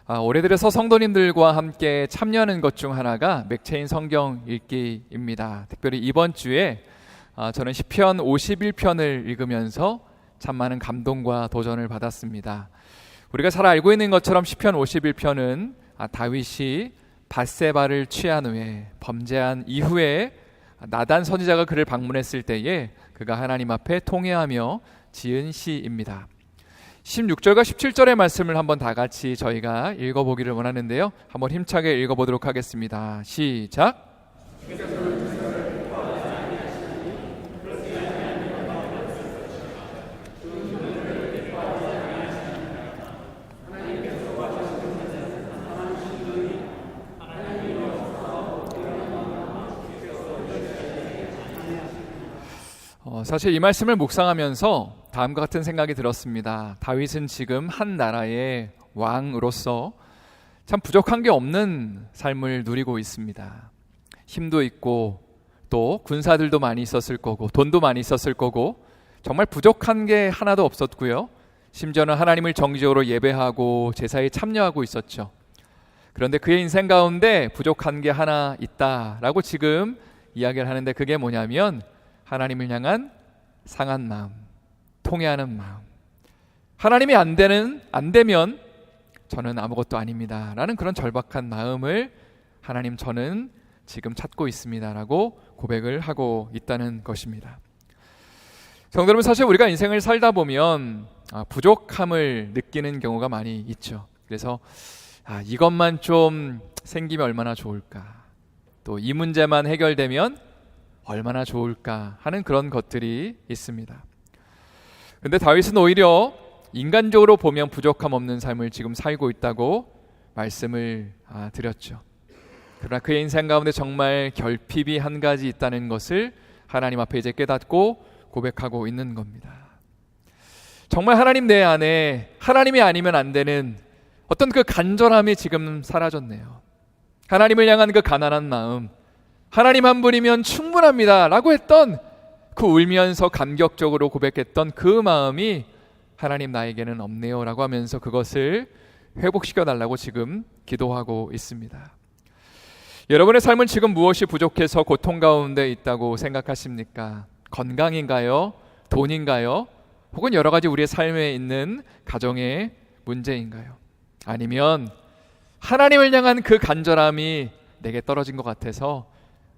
올해 들어서 성도님들과 함께 참여하는 것 중 하나가 맥체인 성경 읽기입니다. 특별히 이번 주에 저는 시편 51편을 읽으면서 참 많은 감동과 도전을 받았습니다. 우리가 잘 알고 있는 것처럼 시편 51편은 다윗이 밧세바를 취한 후에 범죄한 이후에 나단 선지자가 그를 방문했을 때에 그가 하나님 앞에 통회하며 지은 시입니다. 16절과 17절의 말씀을 한번 다 같이 저희가 읽어보기를 원하는데요. 한번 힘차게 읽어보도록 하겠습니다. 시작! 사실 이 말씀을 묵상하면서 다음과 같은 생각이 들었습니다. 다윗은 지금 한 나라의 왕으로서 참 부족한 게 없는 삶을 누리고 있습니다. 힘도 있고 또 군사들도 많이 있었을 거고 돈도 많이 있었을 거고 정말 부족한 게 하나도 없었고요. 심지어는 하나님을 정기적으로 예배하고 제사에 참여하고 있었죠. 그런데 그의 인생 가운데 부족한 게 하나 있다라고 지금 이야기를 하는데 그게 뭐냐면 하나님을 향한 상한 마음, 통회하는 마음. 하나님이 안 되면 저는 아무것도 아닙니다 라는 그런 절박한 마음을 하나님 저는 지금 찾고 있습니다 라고 고백을 하고 있다는 것입니다. 성도 여러분, 사실 우리가 인생을 살다 보면 부족함을 느끼는 경우가 많이 있죠. 그래서 이것만 좀 생기면 얼마나 좋을까, 또 이 문제만 해결되면 얼마나 좋을까 하는 그런 것들이 있습니다. 근데 다윗은 오히려 인간적으로 보면 부족함 없는 삶을 지금 살고 있다고 말씀을 드렸죠. 그러나 그의 인생 가운데 정말 결핍이 한 가지 있다는 것을 하나님 앞에 이제 깨닫고 고백하고 있는 겁니다. 정말 하나님 내 안에 하나님이 아니면 안 되는 어떤 그 간절함이 지금 사라졌네요. 하나님을 향한 그 가난한 마음, 하나님 한 분이면 충분합니다 라고 했던 그 울면서 감격적으로 고백했던 그 마음이 하나님 나에게는 없네요 라고 하면서 그것을 회복시켜 달라고 지금 기도하고 있습니다. 여러분의 삶은 지금 무엇이 부족해서 고통 가운데 있다고 생각하십니까? 건강인가요? 돈인가요? 혹은 여러 가지 우리의 삶에 있는 가정의 문제인가요? 아니면 하나님을 향한 그 간절함이 내게 떨어진 것 같아서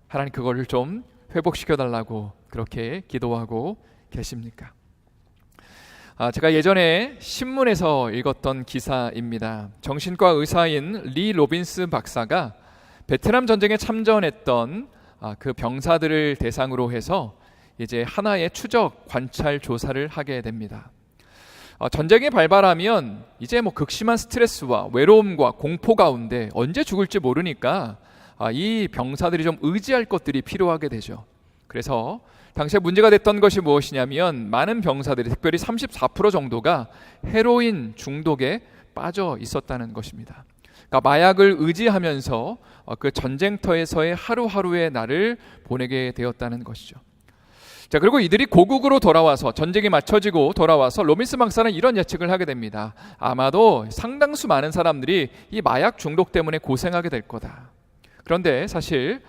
하나님 그거를 좀 회복시켜 달라고 그렇게 기도하고 계십니까? 제가 예전에 신문에서 읽었던 기사입니다. 정신과 의사인 리 로빈스 박사가 베트남 전쟁에 참전했던 그 병사들을 대상으로 해서 이제 하나의 추적 관찰 조사를 하게 됩니다. 전쟁이 발발하면 이제 극심한 스트레스와 외로움과 공포 가운데 언제 죽을지 모르니까 이 병사들이 좀 의지할 것들이 필요하게 되죠. 그래서 당시에 문제가 됐던 것이 무엇이냐면 많은 병사들이 특별히 34% 정도가 헤로인 중독에 빠져 있었다는 것입니다. 그러니까 마약을 의지하면서 그 전쟁터에서의 하루하루의 날을 보내게 되었다는 것이죠. 자, 그리고 이들이 고국으로 돌아와서 전쟁이 마쳐지고 돌아와서 로빈스 박사는 이런 예측을 하게 됩니다. 아마도 상당수 많은 사람들이 이 마약 중독 때문에 고생하게 될 거다. 그런데 사실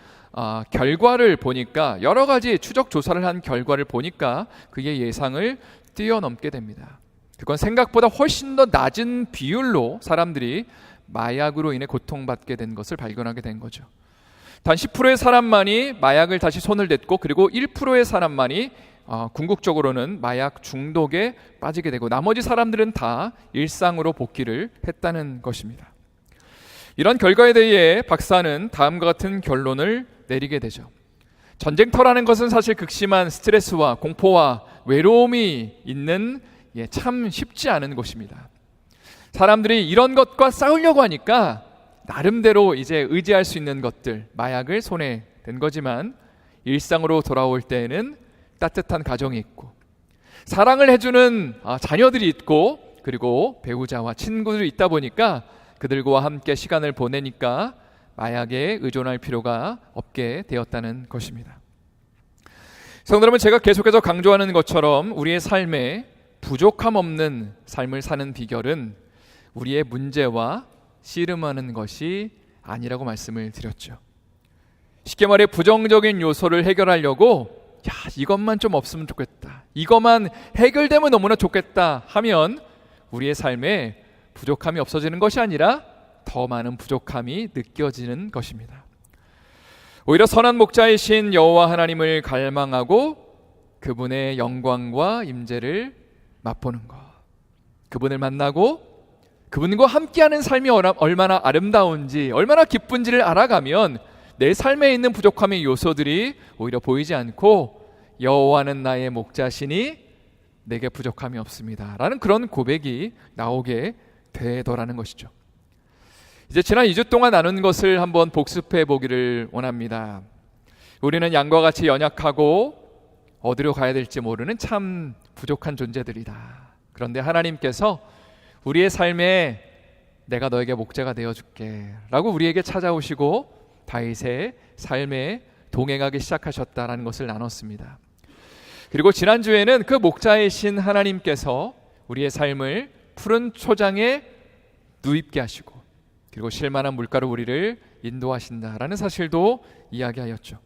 결과를 보니까 여러 가지 추적 조사를 한 결과를 보니까 그의 예상을 뛰어넘게 됩니다. 그건 생각보다 훨씬 더 낮은 비율로 사람들이 마약으로 인해 고통받게 된 것을 발견하게 된 거죠. 단 10%의 사람만이 마약을 다시 손을 댔고 그리고 1%의 사람만이 궁극적으로는 마약 중독에 빠지게 되고 나머지 사람들은 다 일상으로 복귀를 했다는 것입니다. 이런 결과에 대해 박사는 다음과 같은 결론을 내리게 되죠. 전쟁터라는 것은 사실 극심한 스트레스와 공포와 외로움이 있는 참 쉽지 않은 곳입니다. 사람들이 이런 것과 싸우려고 하니까 나름대로 이제 의지할 수 있는 것들, 마약을 손에 댄 거지만 일상으로 돌아올 때에는 따뜻한 가정이 있고 사랑을 해주는 자녀들이 있고 그리고 배우자와 친구들이 있다 보니까 그들과 함께 시간을 보내니까 마약에 의존할 필요가 없게 되었다는 것입니다. 성도 여러분, 제가 계속해서 강조하는 것처럼 우리의 삶에 부족함 없는 삶을 사는 비결은 우리의 문제와 씨름하는 것이 아니라고 말씀을 드렸죠. 쉽게 말해 부정적인 요소를 해결하려고 이것만 좀 없으면 좋겠다, 이것만 해결되면 너무나 좋겠다 하면 우리의 삶에 부족함이 없어지는 것이 아니라 더 많은 부족함이 느껴지는 것입니다. 오히려 선한 목자이신 여호와 하나님을 갈망하고 그분의 영광과 임재를 맛보는 것, 그분을 만나고 그분과 함께하는 삶이 얼마나 아름다운지, 얼마나 기쁜지를 알아가면 내 삶에 있는 부족함의 요소들이 오히려 보이지 않고 여호와는 나의 목자시니 내게 부족함이 없습니다 라는 그런 고백이 나오게 되더라는 것이죠. 이제 지난 2주 동안 나눈 것을 한번 복습해 보기를 원합니다. 우리는 양과 같이 연약하고 어디로 가야 될지 모르는 참 부족한 존재들이다. 그런데 하나님께서 우리의 삶에 내가 너에게 목자가 되어줄게 라고 우리에게 찾아오시고 다윗의 삶에 동행하기 시작하셨다라는 것을 나눴습니다. 그리고 지난주에는 그 목자이신 하나님께서 우리의 삶을 푸른 초장에 누입게 하시고 그리고 쉴만한 물가로 우리를 인도하신다라는 사실도 이야기하였죠.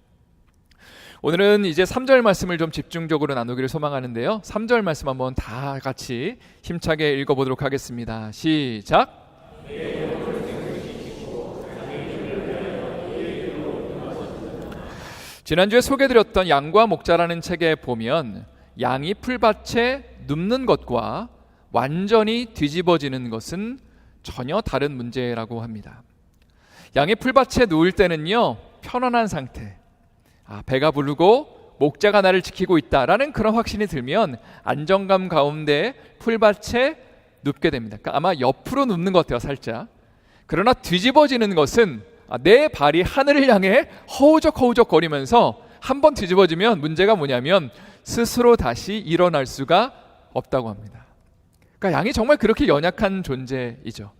오늘은 이제 3절 말씀을 좀 집중적으로 나누기를 소망하는데요, 3절 말씀 한번 다 같이 힘차게 읽어보도록 하겠습니다. 시작. 지난주에 소개드렸던 양과 목자라는 책에 보면 양이 풀밭에 눕는 것과 완전히 뒤집어지는 것은 전혀 다른 문제라고 합니다. 양이 풀밭에 누울 때는요, 편안한 상태, 배가 부르고 목자가 나를 지키고 있다라는 그런 확신이 들면 안정감 가운데 풀밭에 눕게 됩니다. 그러니까 아마 옆으로 눕는 것 같아요, 살짝. 그러나 뒤집어지는 것은 내 발이 하늘을 향해 허우적허우적 거리면서 한번 뒤집어지면 문제가 뭐냐면 스스로 다시 일어날 수가 없다고 합니다. 그러니까 양이 정말 그렇게 연약한 존재이죠.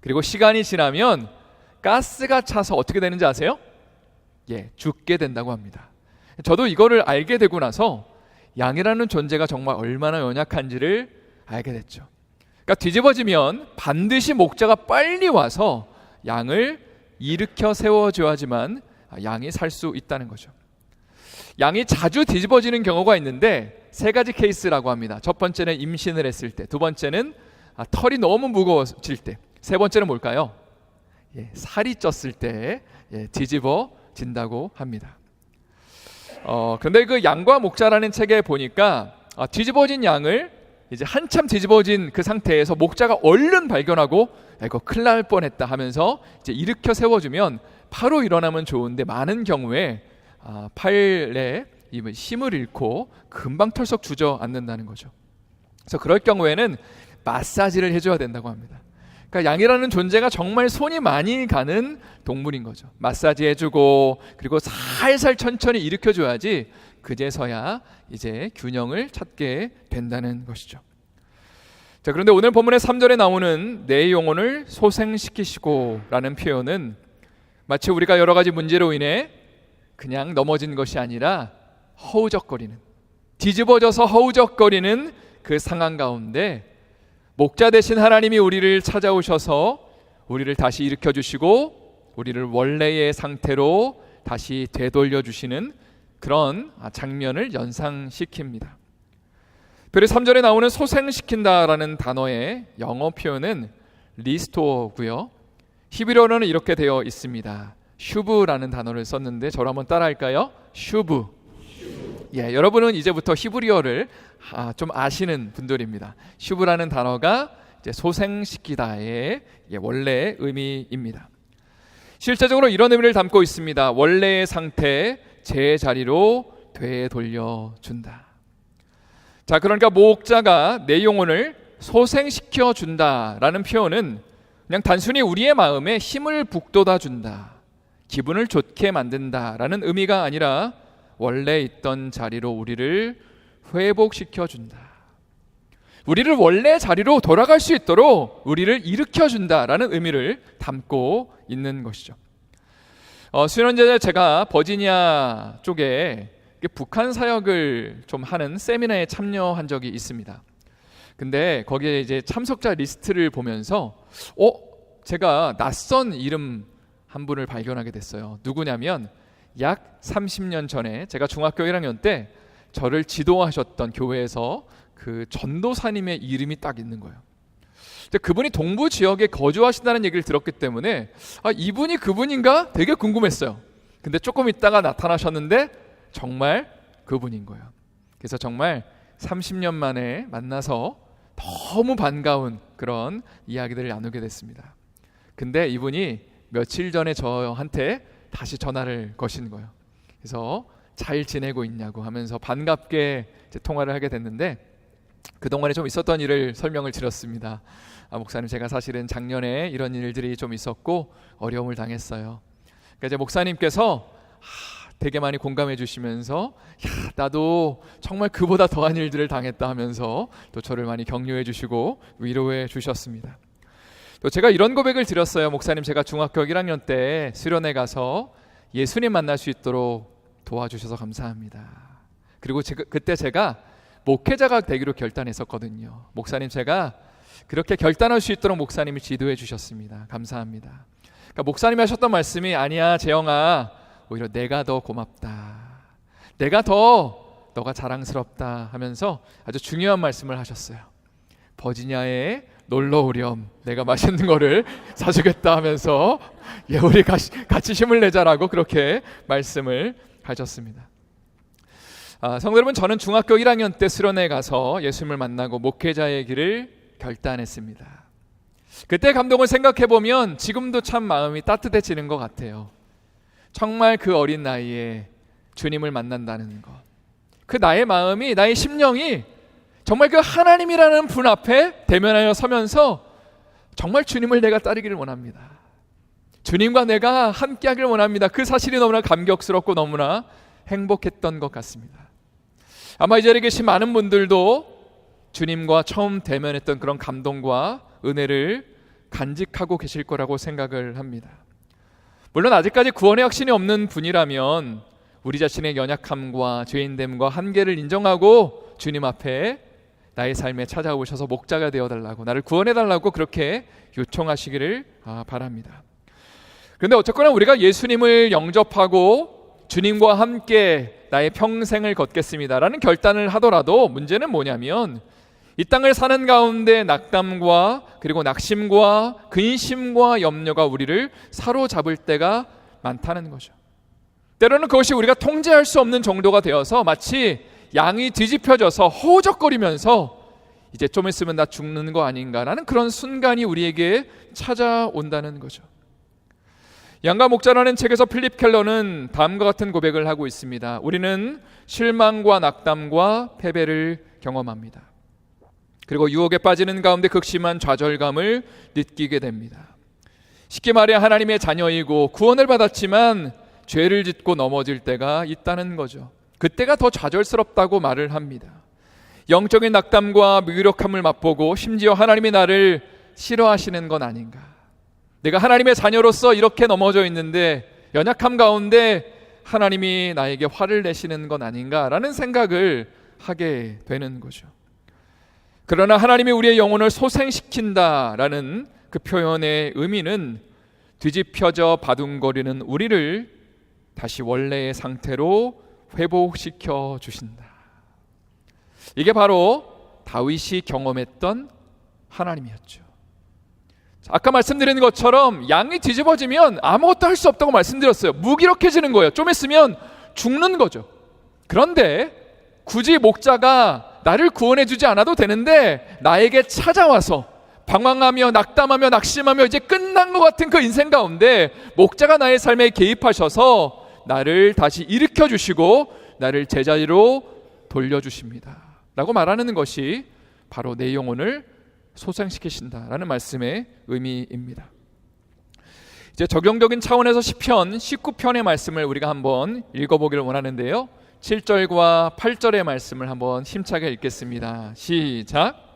그리고 시간이 지나면 가스가 차서 어떻게 되는지 아세요? 죽게 된다고 합니다. 저도 이거를 알게 되고 나서 양이라는 존재가 정말 얼마나 연약한지를 알게 됐죠. 그러니까 뒤집어지면 반드시 목자가 빨리 와서 양을 일으켜 세워줘야지만 양이 살 수 있다는 거죠. 양이 자주 뒤집어지는 경우가 있는데 세 가지 케이스라고 합니다. 첫 번째는 임신을 했을 때, 두 번째는 털이 너무 무거워질 때, 세 번째는 뭘까요? 살이 쪘을 때 뒤집어진다고 합니다. 근데 그 양과 목자라는 책에 보니까 뒤집어진 양을 이제 한참 뒤집어진 그 상태에서 목자가 얼른 발견하고 이거 큰일 날 뻔했다 하면서 이제 일으켜 세워주면 바로 일어나면 좋은데 많은 경우에 팔에 힘을 잃고 금방 털썩 주저앉는다는 거죠. 그래서 그럴 경우에는 마사지를 해줘야 된다고 합니다. 그러니까 양이라는 존재가 정말 손이 많이 가는 동물인 거죠. 마사지 해주고 그리고 살살 천천히 일으켜줘야지 그제서야 이제 균형을 찾게 된다는 것이죠. 자, 그런데 오늘 본문의 3절에 나오는 내 영혼을 소생시키시고 라는 표현은 마치 우리가 여러 가지 문제로 인해 그냥 넘어진 것이 아니라 허우적거리는, 뒤집어져서 허우적거리는 그 상황 가운데 목자 되신 하나님이 우리를 찾아오셔서 우리를 다시 일으켜 주시고 우리를 원래의 상태로 다시 되돌려 주시는 그런 장면을 연상시킵니다. 그리고 3절에 나오는 소생시킨다라는 단어의 영어 표현은 리스토어고요. 히브리어로는 이렇게 되어 있습니다. 슈브라는 단어를 썼는데 저를 한번 따라할까요? 슈브. 여러분은 이제부터 히브리어를 좀 아시는 분들입니다. 슈브라는 단어가 이제 소생시키다의 원래 의미입니다. 실제적으로 이런 의미를 담고 있습니다. 원래의 상태 제자리로 되돌려준다. 자, 그러니까 목자가 내 영혼을 소생시켜 준다라는 표현은 그냥 단순히 우리의 마음에 힘을 북돋아 준다, 기분을 좋게 만든다라는 의미가 아니라 원래 있던 자리로 우리를 회복시켜 준다, 우리를 원래 자리로 돌아갈 수 있도록 우리를 일으켜 준다라는 의미를 담고 있는 것이죠. 수년 전에 제가 버지니아 쪽에 북한 사역을 좀 하는 세미나에 참여한 적이 있습니다. 근데 거기에 이제 참석자 리스트를 보면서 제가 낯선 이름 한 분을 발견하게 됐어요. 누구냐면 약 30년 전에 제가 중학교 1학년 때 저를 지도하셨던 교회에서 그 전도사님의 이름이 딱 있는 거예요. 그분이 동부 지역에 거주하신다는 얘기를 들었기 때문에 이분이 그분인가 되게 궁금했어요. 근데 조금 있다가 나타나셨는데 정말 그분인 거예요. 그래서 정말 30년 만에 만나서 너무 반가운 그런 이야기들을 나누게 됐습니다. 근데 이분이 며칠 전에 저한테 다시 전화를 거신 거예요. 그래서 잘 지내고 있냐고 하면서 반갑게 통화를 하게 됐는데 그동안에 좀 있었던 일을 설명을 드렸습니다. 목사님, 제가 사실은 작년에 이런 일들이 좀 있었고 어려움을 당했어요. 그러니까 이제 목사님께서 되게 많이 공감해 주시면서 나도 정말 그보다 더한 일들을 당했다 하면서 또 저를 많이 격려해 주시고 위로해 주셨습니다. 또 제가 이런 고백을 드렸어요. 목사님, 제가 중학교 1학년 때 수련회 가서 예수님 만날 수 있도록 도와주셔서 감사합니다. 그리고 그때 제가 목회자가 되기로 결단했었거든요. 목사님, 제가 그렇게 결단할 수 있도록 목사님이 지도해 주셨습니다. 감사합니다. 그러니까 목사님이 하셨던 말씀이 아니야 재영아, 오히려 내가 더 고맙다, 내가 더 너가 자랑스럽다 하면서 아주 중요한 말씀을 하셨어요. 버지니아에 놀러 오렴, 내가 맛있는 거를 사주겠다 하면서 우리 같이 힘을 내자라고 그렇게 말씀을 하셨습니다. 성도 여러분, 저는 중학교 1학년 때 수련회에 가서 예수님을 만나고 목회자의 길을 결단했습니다. 그때 감동을 생각해보면 지금도 참 마음이 따뜻해지는 것 같아요. 정말 그 어린 나이에 주님을 만난다는 것, 그 나의 마음이, 나의 심령이 정말 그 하나님이라는 분 앞에 대면하여 서면서 정말 주님을 내가 따르기를 원합니다. 주님과 내가 함께하기를 원합니다. 그 사실이 너무나 감격스럽고 너무나 행복했던 것 같습니다. 아마 이 자리에 계신 많은 분들도 주님과 처음 대면했던 그런 감동과 은혜를 간직하고 계실 거라고 생각을 합니다. 물론 아직까지 구원의 확신이 없는 분이라면 우리 자신의 연약함과 죄인됨과 한계를 인정하고 주님 앞에 나의 삶에 찾아오셔서 목자가 되어달라고, 나를 구원해달라고 그렇게 요청하시기를 바랍니다. 그런데 어쨌거나 우리가 예수님을 영접하고 주님과 함께 나의 평생을 걷겠습니다라는 결단을 하더라도 문제는 뭐냐면 이 땅을 사는 가운데 낙담과 그리고 낙심과 근심과 염려가 우리를 사로잡을 때가 많다는 거죠. 때로는 그것이 우리가 통제할 수 없는 정도가 되어서 마치 양이 뒤집혀져서 허우적거리면서 이제 좀 있으면 나 죽는 거 아닌가라는 그런 순간이 우리에게 찾아온다는 거죠. 양과 목자라는 책에서 필립 켈러는 다음과 같은 고백을 하고 있습니다. 우리는 실망과 낙담과 패배를 경험합니다. 그리고 유혹에 빠지는 가운데 극심한 좌절감을 느끼게 됩니다. 쉽게 말해 하나님의 자녀이고 구원을 받았지만 죄를 짓고 넘어질 때가 있다는 거죠. 그때가 더 좌절스럽다고 말을 합니다. 영적인 낙담과 무기력함을 맛보고 심지어 하나님이 나를 싫어하시는 건 아닌가, 내가 하나님의 자녀로서 이렇게 넘어져 있는데 연약함 가운데 하나님이 나에게 화를 내시는 건 아닌가라는 생각을 하게 되는 거죠. 그러나 하나님이 우리의 영혼을 소생시킨다라는 그 표현의 의미는 뒤집혀져 바둥거리는 우리를 다시 원래의 상태로 회복시켜 주신다. 이게 바로 다윗이 경험했던 하나님이었죠. 아까 말씀드린 것처럼 양이 뒤집어지면 아무것도 할 수 없다고 말씀드렸어요. 무기력해지는 거예요. 좀 있으면 죽는 거죠. 그런데 굳이 목자가 나를 구원해 주지 않아도 되는데 나에게 찾아와서 방황하며 낙담하며 낙심하며 이제 끝난 것 같은 그 인생 가운데 목자가 나의 삶에 개입하셔서 나를 다시 일으켜 주시고 나를 제자리로 돌려주십니다 라고 말하는 것이 바로 내 영혼을 소생시키신다라는 말씀의 의미입니다. 이제 적용적인 차원에서 시편 19편의 말씀을 우리가 한번 읽어보기를 원하는데요, 7절과 8절의 말씀을 한번 힘차게 읽겠습니다. 시작.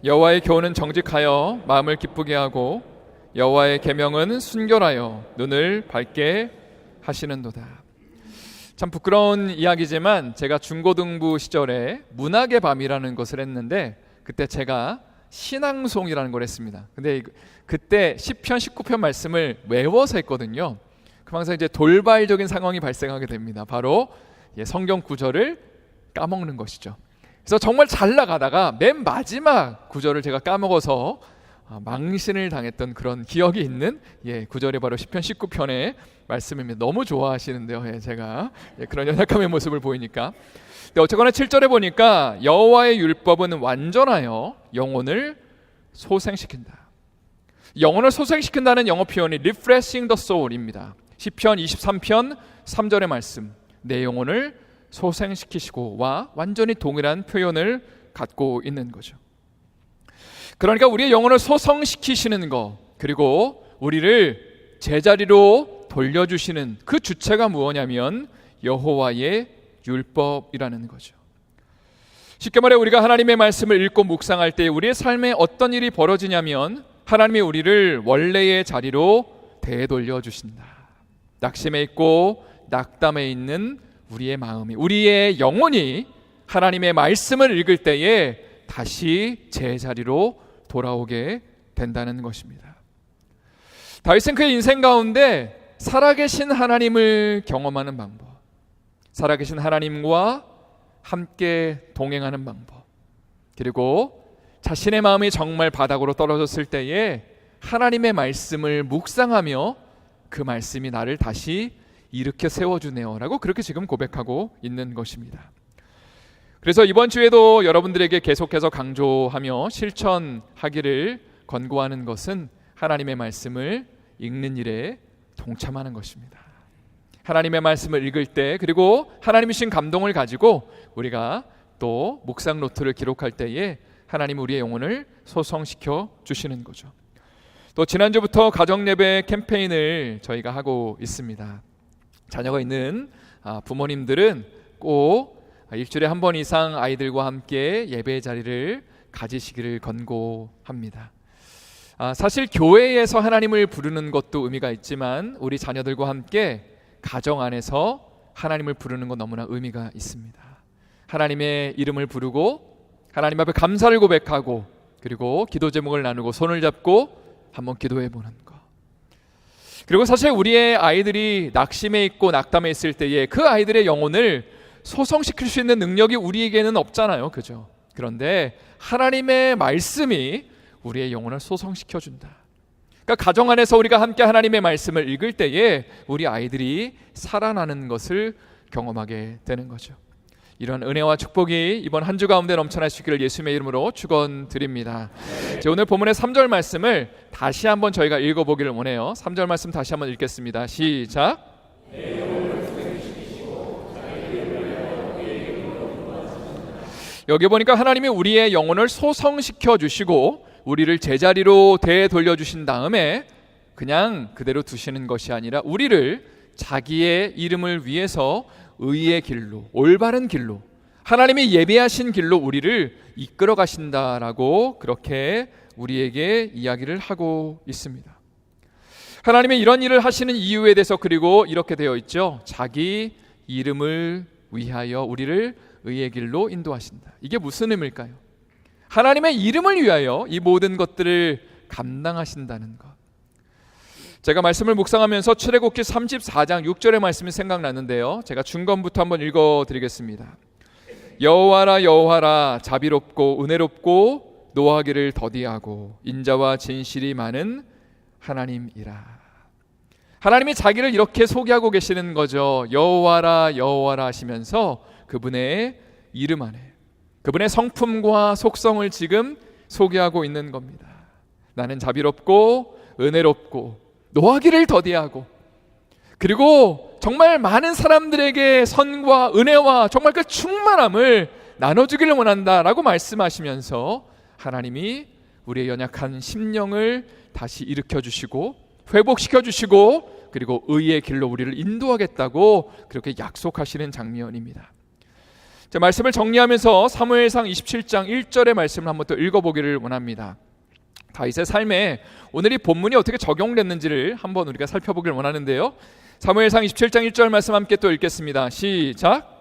여호와의 교훈은 정직하여 마음을 기쁘게 하고 여호와의 계명은 순결하여 눈을 밝게 하시는도다. 참 부끄러운 이야기지만 제가 중고등부 시절에 문학의 밤이라는 것을 했는데 그때 제가 신앙송이라는 걸 했습니다. 근데 그때 10편 19편 말씀을 외워서 했거든요. 그럼 항상 이제 돌발적인 상황이 발생하게 됩니다. 바로 성경 구절을 까먹는 것이죠. 그래서 정말 잘 나가다가 맨 마지막 구절을 제가 까먹어서 망신을 당했던 그런 기억이 있는 구절이 바로 10편 19편의 말씀입니다. 너무 좋아하시는데요. 제가 그런 연약함의 모습을 보이니까. 근데 어쨌거나 7절에 보니까 여호와의 율법은 완전하여 영혼을 소생시킨다. 영혼을 소생시킨다는 영어 표현이 refreshing the soul입니다. 시편 23편 3절의 말씀, 내 영혼을 소생시키시고와 완전히 동일한 표현을 갖고 있는 거죠. 그러니까 우리의 영혼을 소성시키시는 것, 그리고 우리를 제자리로 돌려주시는 그 주체가 무엇냐면 여호와의 율법이라는 거죠. 쉽게 말해 우리가 하나님의 말씀을 읽고 묵상할 때 우리의 삶에 어떤 일이 벌어지냐면 하나님이 우리를 원래의 자리로 되돌려 주신다. 낙심에 있고 낙담에 있는 우리의 마음이, 우리의 영혼이 하나님의 말씀을 읽을 때에 다시 제자리로 돌아오게 된다는 것입니다. 다윗은 그의 인생 가운데 살아계신 하나님을 경험하는 방법, 살아계신 하나님과 함께 동행하는 방법, 그리고 자신의 마음이 정말 바닥으로 떨어졌을 때에 하나님의 말씀을 묵상하며 그 말씀이 나를 다시 일으켜 세워주네요 라고 그렇게 지금 고백하고 있는 것입니다. 그래서 이번 주에도 여러분들에게 계속해서 강조하며 실천하기를 권고하는 것은 하나님의 말씀을 읽는 일에 동참하는 것입니다. 하나님의 말씀을 읽을 때, 그리고 하나님이 주신 감동을 가지고 우리가 또 묵상 노트를 기록할 때에 하나님 우리의 영혼을 소성시켜 주시는 거죠. 또 지난주부터 가정예배 캠페인을 저희가 하고 있습니다. 자녀가 있는 부모님들은 꼭 일주일에 한 번 이상 아이들과 함께 예배의 자리를 가지시기를 권고합니다. 사실 교회에서 하나님을 부르는 것도 의미가 있지만 우리 자녀들과 함께 가정 안에서 하나님을 부르는 것 너무나 의미가 있습니다. 하나님의 이름을 부르고 하나님 앞에 감사를 고백하고 그리고 기도 제목을 나누고 손을 잡고 한번 기도해 보는 것. 그리고 사실 우리의 아이들이 낙심에 있고 낙담에 있을 때에 그 아이들의 영혼을 소성시킬 수 있는 능력이 우리에게는 없잖아요. 그죠? 그런데 하나님의 말씀이 우리의 영혼을 소성시켜준다. 그러니까 가정 안에서 우리가 함께 하나님의 말씀을 읽을 때에 우리 아이들이 살아나는 것을 경험하게 되는 거죠. 이런 은혜와 축복이 이번 한 주 가운데 넘쳐나시기를 예수님의 이름으로 축원드립니다. 오늘 본문의 3절 말씀을 다시 한번 저희가 읽어보기를 원해요. 3절 말씀 다시 한번 읽겠습니다. 시작. 여기 보니까 하나님이 우리의 영혼을 소성시켜 주시고 우리를 제자리로 되돌려 주신 다음에 그냥 그대로 두시는 것이 아니라 우리를 자기의 이름을 위해서 의의 길로, 올바른 길로, 하나님이 예비하신 길로 우리를 이끌어 가신다라고 그렇게 우리에게 이야기를 하고 있습니다. 하나님이 이런 일을 하시는 이유에 대해서 그리고 이렇게 되어 있죠. 자기 이름을 위하여 우리를 의의 길로 인도하신다. 이게 무슨 의미일까요? 하나님의 이름을 위하여 이 모든 것들을 감당하신다는 것. 제가 말씀을 묵상하면서 출애굽기 34장 6절의 말씀이 생각났는데요. 제가 중간부터 한번 읽어드리겠습니다. 여호와라 여호와라 자비롭고 은혜롭고 노하기를 더디하고 인자와 진실이 많은 하나님이라. 하나님이 자기를 이렇게 소개하고 계시는 거죠. 여호와라 여호와라 하시면서 그분의 이름 안에 그분의 성품과 속성을 지금 소개하고 있는 겁니다. 나는 자비롭고 은혜롭고 노하기를 더디하고 그리고 정말 많은 사람들에게 선과 은혜와 정말 그 충만함을 나눠주기를 원한다라고 말씀하시면서 하나님이 우리의 연약한 심령을 다시 일으켜 주시고 회복시켜 주시고 그리고 의의 길로 우리를 인도하겠다고 그렇게 약속하시는 장면입니다. 자, 말씀을 정리하면서 사무엘상 27장 1절의 말씀을 한번 또 읽어보기를 원합니다. 다윗의 삶에 오늘 이 본문이 어떻게 적용됐는지를 한번 우리가 살펴보길 원하는데요. 사무엘상 27장 1절 말씀 함께 또 읽겠습니다. 시작.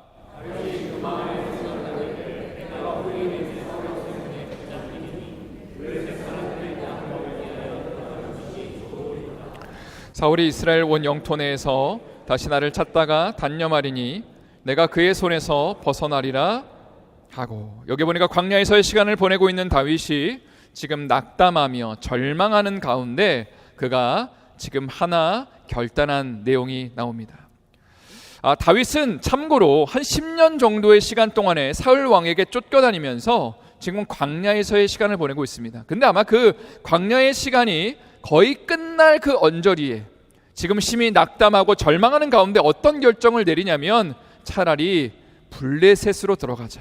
사울이 이스라엘 온 영토 내에서 다시 나를 찾다가 단념하리니 내가 그의 손에서 벗어나리라 하고, 여기 보니까 광야에서의 시간을 보내고 있는 다윗이 지금 낙담하며 절망하는 가운데 그가 지금 하나 결단한 내용이 나옵니다. 다윗은 참고로 한 10년 정도의 시간 동안에 사울 왕에게 쫓겨다니면서 지금 광야에서의 시간을 보내고 있습니다. 근데 아마 그 광야의 시간이 거의 끝날 그 언저리에 지금 심히 낙담하고 절망하는 가운데 어떤 결정을 내리냐면 차라리 블레셋으로 들어가자.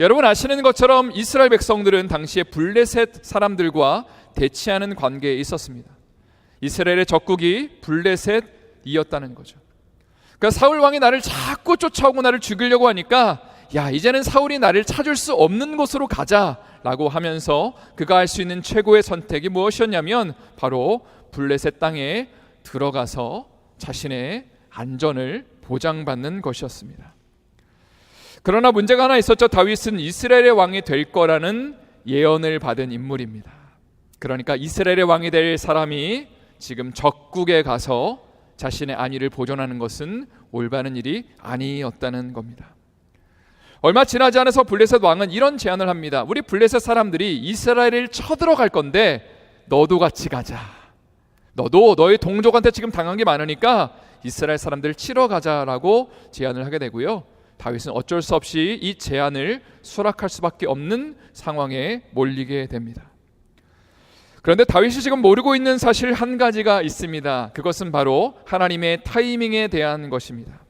여러분 아시는 것처럼 이스라엘 백성들은 당시에 블레셋 사람들과 대치하는 관계에 있었습니다. 이스라엘의 적국이 블레셋이었다는 거죠. 그러니까 사울 왕이 나를 자꾸 쫓아오고 나를 죽이려고 하니까 야, 이제는 사울이 나를 찾을 수 없는 곳으로 가자라고 하면서 그가 할 수 있는 최고의 선택이 무엇이었냐면 바로 블레셋 땅에 들어가서 자신의 안전을 보장받는 것이었습니다. 그러나 문제가 하나 있었죠. 다윗은 이스라엘의 왕이 될 거라는 예언을 받은 인물입니다. 그러니까 이스라엘의 왕이 될 사람이 지금 적국에 가서 자신의 안위를 보존하는 것은 올바른 일이 아니었다는 겁니다. 얼마 지나지 않아서 블레셋 왕은 이런 제안을 합니다. 우리 블레셋 사람들이 이스라엘을 쳐들어갈 건데 너도 같이 가자. 너도 너희 동족한테 지금 당한 게 많으니까 이스라엘 사람들 치러 가자라고 제안을 하게 되고요. 다윗은 어쩔 수 없이 이 제안을 수락할 수밖에 없는 상황에 몰리게 됩니다. 그런데 다윗이 지금 모르고 있는 사실 한 가지가 있습니다. 그것은 바로 하나님의 타이밍에 대한 것입니다.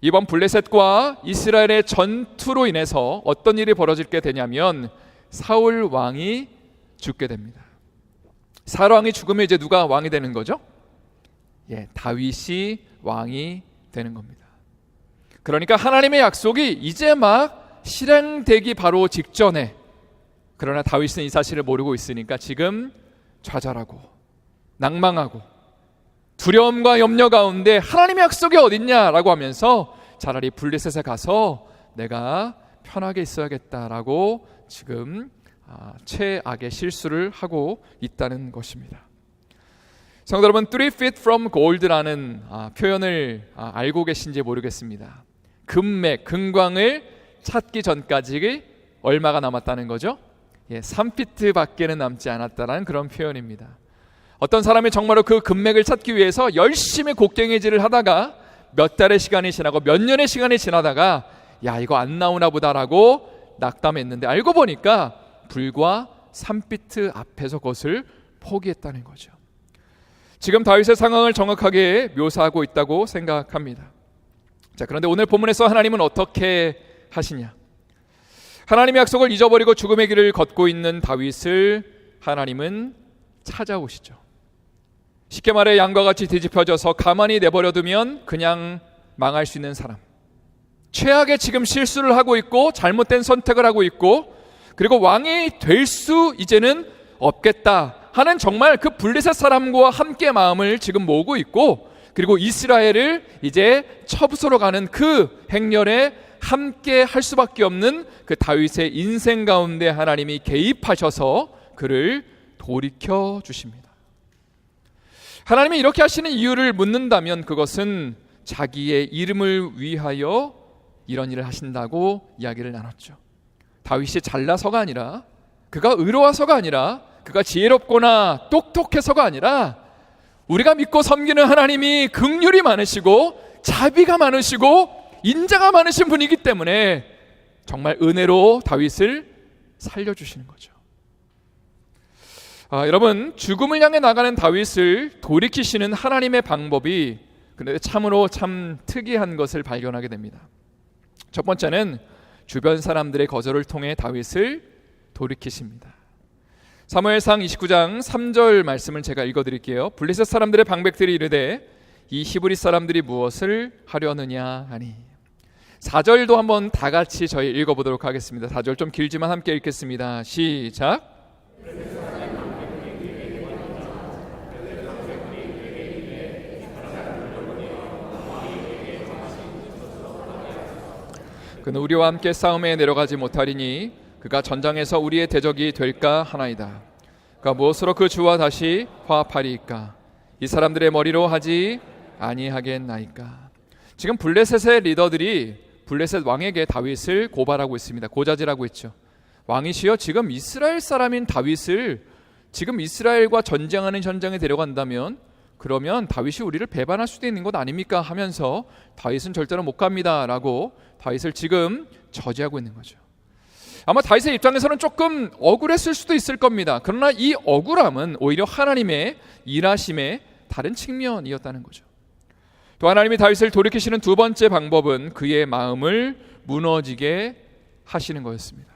이번 블레셋과 이스라엘의 전투로 인해서 어떤 일이 벌어지게 되냐면 사울 왕이 죽게 됩니다. 사울 왕이 죽으면 이제 누가 왕이 되는 거죠? 다윗이 왕이 되는 겁니다. 그러니까 하나님의 약속이 이제 막 실행되기 바로 직전에, 그러나 다윗은 이 사실을 모르고 있으니까 지금 좌절하고 낭망하고 두려움과 염려 가운데 하나님의 약속이 어딨냐라고 하면서 차라리 블레셋에 가서 내가 편하게 있어야겠다라고 지금 최악의 실수를 하고 있다는 것입니다. 성도 여러분, 3 feet from gold라는 표현을 알고 계신지 모르겠습니다. 금맥, 금광을 찾기 전까지 얼마가 남았다는 거죠? 3피트 밖에는 남지 않았다는 그런 표현입니다. 어떤 사람이 정말로 그 금맥을 찾기 위해서 열심히 곡괭이질을 하다가 몇 달의 시간이 지나고 몇 년의 시간이 지나다가 야, 이거 안 나오나 보다라고 낙담했는데 알고 보니까 불과 3피트 앞에서 그것을 포기했다는 거죠. 지금 다윗의 상황을 정확하게 묘사하고 있다고 생각합니다. 자, 그런데 오늘 본문에서 하나님은 어떻게 하시냐? 하나님의 약속을 잊어버리고 죽음의 길을 걷고 있는 다윗을 하나님은 찾아오시죠. 쉽게 말해 양과 같이 뒤집혀져서 가만히 내버려두면 그냥 망할 수 있는 사람, 최악의 지금 실수를 하고 있고 잘못된 선택을 하고 있고 그리고 왕이 될 수 이제는 없겠다 하는 정말 그 블레셋 사람과 함께 마음을 지금 모으고 있고 그리고 이스라엘을 이제 처부수로 가는 그 행렬에 함께 할 수밖에 없는 그 다윗의 인생 가운데 하나님이 개입하셔서 그를 돌이켜 주십니다. 하나님이 이렇게 하시는 이유를 묻는다면 그것은 자기의 이름을 위하여 이런 일을 하신다고 이야기를 나눴죠. 다윗이 잘나서가 아니라, 그가 의로워서가 아니라, 그가 지혜롭거나 똑똑해서가 아니라 우리가 믿고 섬기는 하나님이 긍휼이 많으시고 자비가 많으시고 인자가 많으신 분이기 때문에 정말 은혜로 다윗을 살려주시는 거죠. 여러분, 죽음을 향해 나가는 다윗을 돌이키시는 하나님의 방법이 근데 참으로 참 특이한 것을 발견하게 됩니다. 첫 번째는 주변 사람들의 거절을 통해 다윗을 돌이키십니다. 사무엘상 29장 3절 말씀을 제가 읽어드릴게요. 블레셋 사람들의 방백들이 이르되 이 히브리 사람들이 무엇을 하려느냐 하니. 4절도 한번 다 같이 저희 읽어보도록 하겠습니다. 4절 좀 길지만 함께 읽겠습니다. 시작. 그는 우리와 함께 싸움에 내려가지 못하리니 그가 전장에서 우리의 대적이 될까 하나이다. 그가 무엇으로 그 주와 다시 화합하리이까? 이 사람들의 머리로 하지 아니하겠나이까? 지금 블레셋의 리더들이 블레셋 왕에게 다윗을 고발하고 있습니다. 고자질하고 있죠. 왕이시여, 지금 이스라엘 사람인 다윗을 지금 이스라엘과 전쟁하는 현장에 데려간다면 그러면 다윗이 우리를 배반할 수도 있는 것 아닙니까? 하면서 다윗은 절대로 못 갑니다 라고 다윗을 지금 저지하고 있는 거죠. 아마 다윗의 입장에서는 조금 억울했을 수도 있을 겁니다. 그러나 이 억울함은 오히려 하나님의 일하심의 다른 측면이었다는 거죠. 또 하나님이 다윗을 돌이키시는 두 번째 방법은 그의 마음을 무너지게 하시는 거였습니다.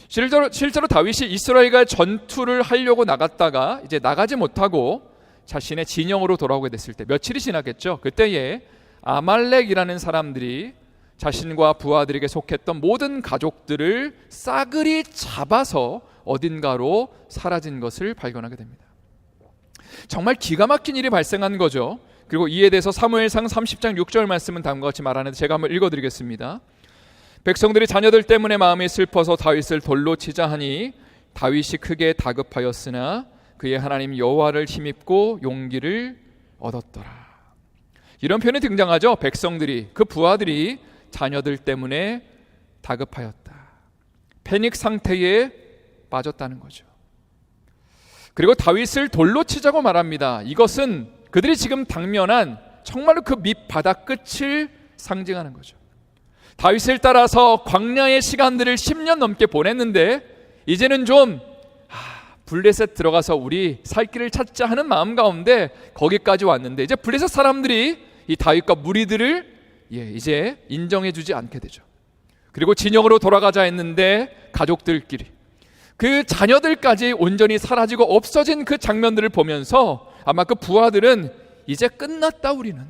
실제로 다윗이 이스라엘과 전투를 하려고 나갔다가 이제 나가지 못하고 자신의 진영으로 돌아오게 됐을 때 며칠이 지나겠죠. 그때에 아말렉이라는 사람들이 자신과 부하들에게 속했던 모든 가족들을 싸그리 잡아서 어딘가로 사라진 것을 발견하게 됩니다. 정말 기가 막힌 일이 발생한 거죠. 그리고 이에 대해서 사무엘상 30장 6절 말씀은 다음과 같이 말하는데 제가 한번 읽어드리겠습니다. 백성들이 자녀들 때문에 마음이 슬퍼서 다윗을 돌로 치자 하니 다윗이 크게 다급하였으나 그의 하나님 여호와를 힘입고 용기를 얻었더라. 이런 표현이 등장하죠. 백성들이, 그 부하들이 자녀들 때문에 다급하였다. 패닉 상태에 빠졌다는 거죠. 그리고 다윗을 돌로 치자고 말합니다. 이것은 그들이 지금 당면한 정말로 그 밑바닥 끝을 상징하는 거죠. 다윗을 따라서 광야의 시간들을 10년 넘게 보냈는데 이제는 좀 블레셋 들어가서 우리 살 길을 찾자 하는 마음 가운데 거기까지 왔는데 이제 블레셋 사람들이 이 다윗과 무리들을 이제 인정해주지 않게 되죠. 그리고 진영으로 돌아가자 했는데 가족들끼리 그 자녀들까지 온전히 사라지고 없어진 그 장면들을 보면서 아마 그 부하들은 이제 끝났다, 우리는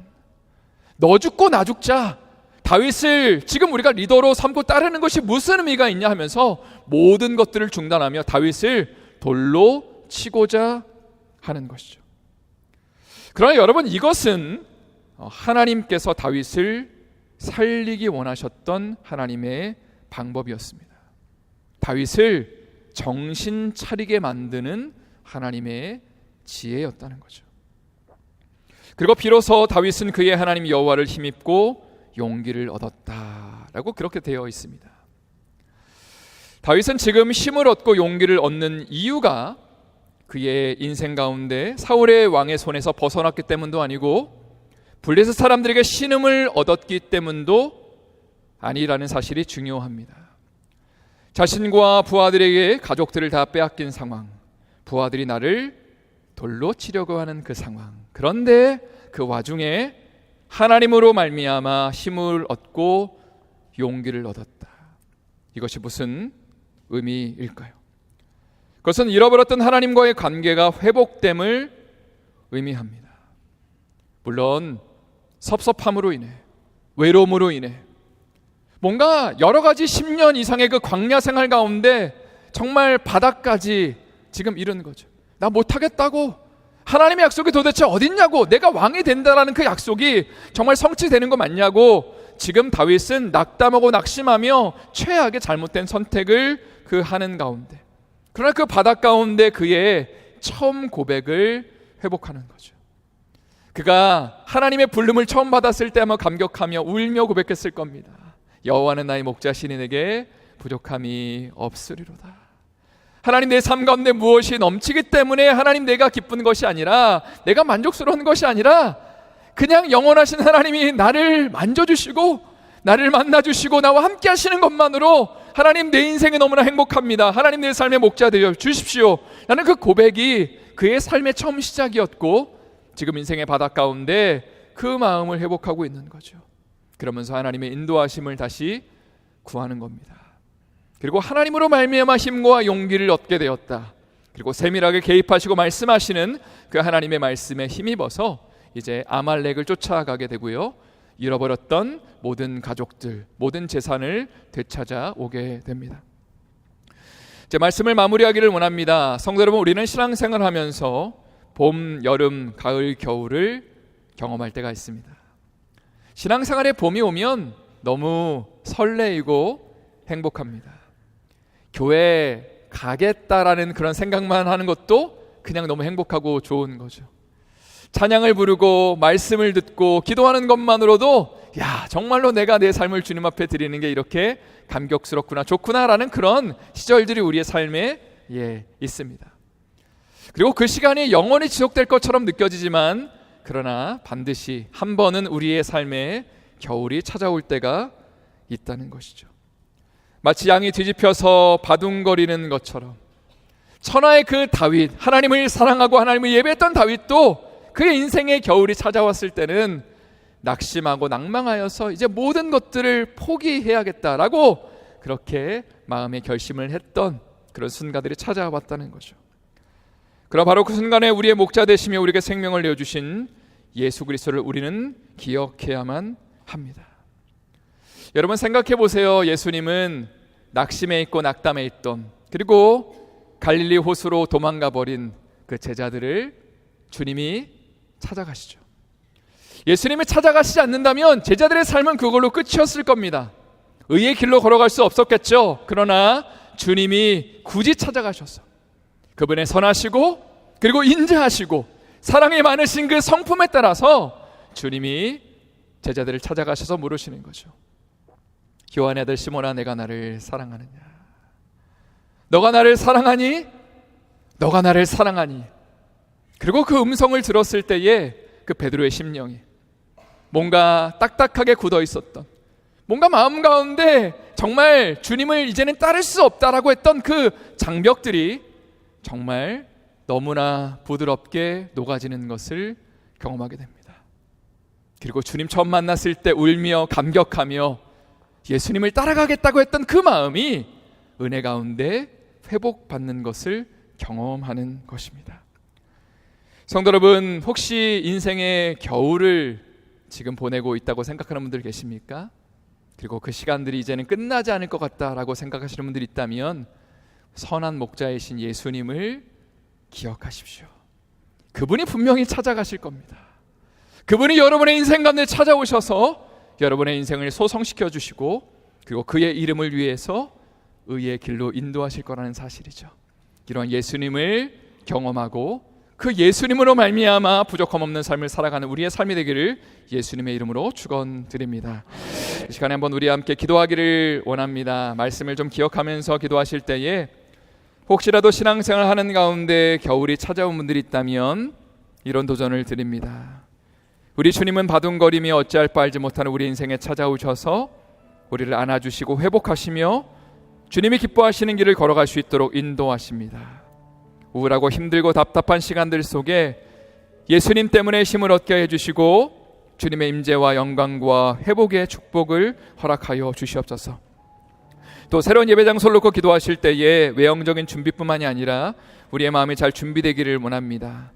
너 죽고 나 죽자, 다윗을 지금 우리가 리더로 삼고 따르는 것이 무슨 의미가 있냐 하면서 모든 것들을 중단하며 다윗을 돌로 치고자 하는 것이죠. 그러나 여러분, 이것은 하나님께서 다윗을 살리기 원하셨던 하나님의 방법이었습니다. 다윗을 정신 차리게 만드는 하나님의 지혜였다는 거죠. 그리고 비로소 다윗은 그의 하나님 여호와를 힘입고 용기를 얻었다라고 그렇게 되어 있습니다. 다윗은 지금 힘을 얻고 용기를 얻는 이유가 그의 인생 가운데 사울의 왕의 손에서 벗어났기 때문도 아니고 블레셋 사람들에게 신음을 얻었기 때문도 아니라는 사실이 중요합니다. 자신과 부하들에게 가족들을 다 빼앗긴 상황, 부하들이 나를 돌로 치려고 하는 그 상황, 그런데 그 와중에 하나님으로 말미암아 힘을 얻고 용기를 얻었다. 이것이 무슨 의미일까요? 그것은 잃어버렸던 하나님과의 관계가 회복됨을 의미합니다. 물론 섭섭함으로 인해, 외로움으로 인해, 뭔가 여러 가지 10년 이상의 그 광야 생활 가운데 정말 바닥까지 지금 이른 거죠. 나 못하겠다고, 하나님의 약속이 도대체 어딨냐고, 내가 왕이 된다라는 그 약속이 정말 성취되는 거 맞냐고 지금 다윗은 낙담하고 낙심하며 최악의 잘못된 선택을 그 하는 가운데, 그러나 그 바닥 가운데 그의 처음 고백을 회복하는 거죠. 그가 하나님의 부름을 처음 받았을 때 아마 감격하며 울며 고백했을 겁니다. 여호와는 나의 목자시니 내게 부족함이 없으리로다. 하나님, 내 삶 가운데 무엇이 넘치기 때문에 하나님 내가 기쁜 것이 아니라, 내가 만족스러운 것이 아니라 그냥 영원하신 하나님이 나를 만져주시고 나를 만나주시고 나와 함께 하시는 것만으로 하나님, 내 인생이 너무나 행복합니다. 하나님, 내 삶의 목자 되어 주십시오. 라는 그 고백이 그의 삶의 처음 시작이었고 지금 인생의 바닥 가운데 그 마음을 회복하고 있는 거죠. 그러면서 하나님의 인도하심을 다시 구하는 겁니다. 그리고 하나님으로 말미암아 힘과 용기를 얻게 되었다. 그리고 세밀하게 개입하시고 말씀하시는 그 하나님의 말씀에 힘입어서 이제 아말렉을 쫓아가게 되고요, 잃어버렸던 모든 가족들, 모든 재산을 되찾아 오게 됩니다. 제 말씀을 마무리하기를 원합니다. 성도 여러분, 우리는 신앙생활을 하면서 봄, 여름, 가을, 겨울을 경험할 때가 있습니다. 신앙생활에 봄이 오면 너무 설레이고 행복합니다. 교회 가겠다라는 그런 생각만 하는 것도 그냥 너무 행복하고 좋은 거죠. 찬양을 부르고 말씀을 듣고 기도하는 것만으로도 야, 정말로 내가 내 삶을 주님 앞에 드리는 게 이렇게 감격스럽구나, 좋구나라는 그런 시절들이 우리의 삶에 있습니다. 그리고 그 시간이 영원히 지속될 것처럼 느껴지지만 그러나 반드시 한 번은 우리의 삶에 겨울이 찾아올 때가 있다는 것이죠. 마치 양이 뒤집혀서 바둥거리는 것처럼 천하의 그 다윗, 하나님을 사랑하고 하나님을 예배했던 다윗도 그의 인생의 겨울이 찾아왔을 때는 낙심하고 낭망하여서 이제 모든 것들을 포기해야겠다라고 그렇게 마음의 결심을 했던 그런 순간들이 찾아왔다는 거죠. 그러나 바로 그 순간에 우리의 목자 되시며 우리에게 생명을 내어주신 예수 그리스도를 우리는 기억해야만 합니다. 여러분 생각해 보세요. 예수님은 낙심해 있고 낙담해 있던, 그리고 갈릴리 호수로 도망가 버린 그 제자들을 주님이 찾아가시죠. 예수님이 찾아가시지 않는다면 제자들의 삶은 그걸로 끝이었을 겁니다. 의의 길로 걸어갈 수 없었겠죠. 그러나 주님이 굳이 찾아가셔서 그분의 선하시고 그리고 인자하시고 사랑이 많으신 그 성품에 따라서 주님이 제자들을 찾아가셔서 물으시는 거죠. 요한의 아들 시몬아, 내가 나를 사랑하느냐? 너가 나를 사랑하니? 너가 나를 사랑하니? 그리고 그 음성을 들었을 때에 그 베드로의 심령이 뭔가 딱딱하게 굳어 있었던, 뭔가 마음 가운데 정말 주님을 이제는 따를 수 없다라고 했던 그 장벽들이 정말 너무나 부드럽게 녹아지는 것을 경험하게 됩니다. 그리고 주님 처음 만났을 때 울며 감격하며 예수님을 따라가겠다고 했던 그 마음이 은혜 가운데 회복받는 것을 경험하는 것입니다. 성도 여러분, 혹시 인생의 겨울을 지금 보내고 있다고 생각하는 분들 계십니까? 그리고 그 시간들이 이제는 끝나지 않을 것 같다라고 생각하시는 분들이 있다면 선한 목자이신 예수님을 기억하십시오. 그분이 분명히 찾아가실 겁니다. 그분이 여러분의 인생 가운데 찾아오셔서 여러분의 인생을 소성시켜 주시고 그리고 그의 이름을 위해서 의의 길로 인도하실 거라는 사실이죠. 이런 예수님을 경험하고 그 예수님으로 말미암아 부족함 없는 삶을 살아가는 우리의 삶이 되기를 예수님의 이름으로 축원드립니다. 이 시간에 한번 우리 함께 기도하기를 원합니다. 말씀을 좀 기억하면서 기도하실 때에 혹시라도 신앙생활 하는 가운데 겨울이 찾아온 분들이 있다면 이런 도전을 드립니다. 우리 주님은 바둥거리며 어찌할 바 알지 못하는 우리 인생에 찾아오셔서 우리를 안아주시고 회복하시며 주님이 기뻐하시는 길을 걸어갈 수 있도록 인도하십니다. 우울하고 힘들고 답답한 시간들 속에 예수님 때문에 힘을 얻게 해주시고 주님의 임재와 영광과 회복의 축복을 허락하여 주시옵소서. 또 새로운 예배 장소를 놓고 기도하실 때에 외형적인 준비뿐만이 아니라 우리의 마음이 잘 준비되기를 원합니다.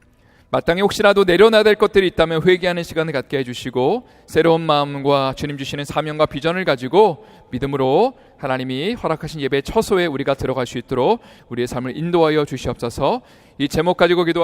마땅히 혹시라도 내려놔야 될 것들이 있다면 회개하는 시간을 갖게 해주시고 새로운 마음과 주님 주시는 사명과 비전을 가지고 믿음으로 하나님이 허락하신 예배 처소에 우리가 들어갈 수 있도록 우리의 삶을 인도하여 주시옵소서. 이 제목 가지고 기도하시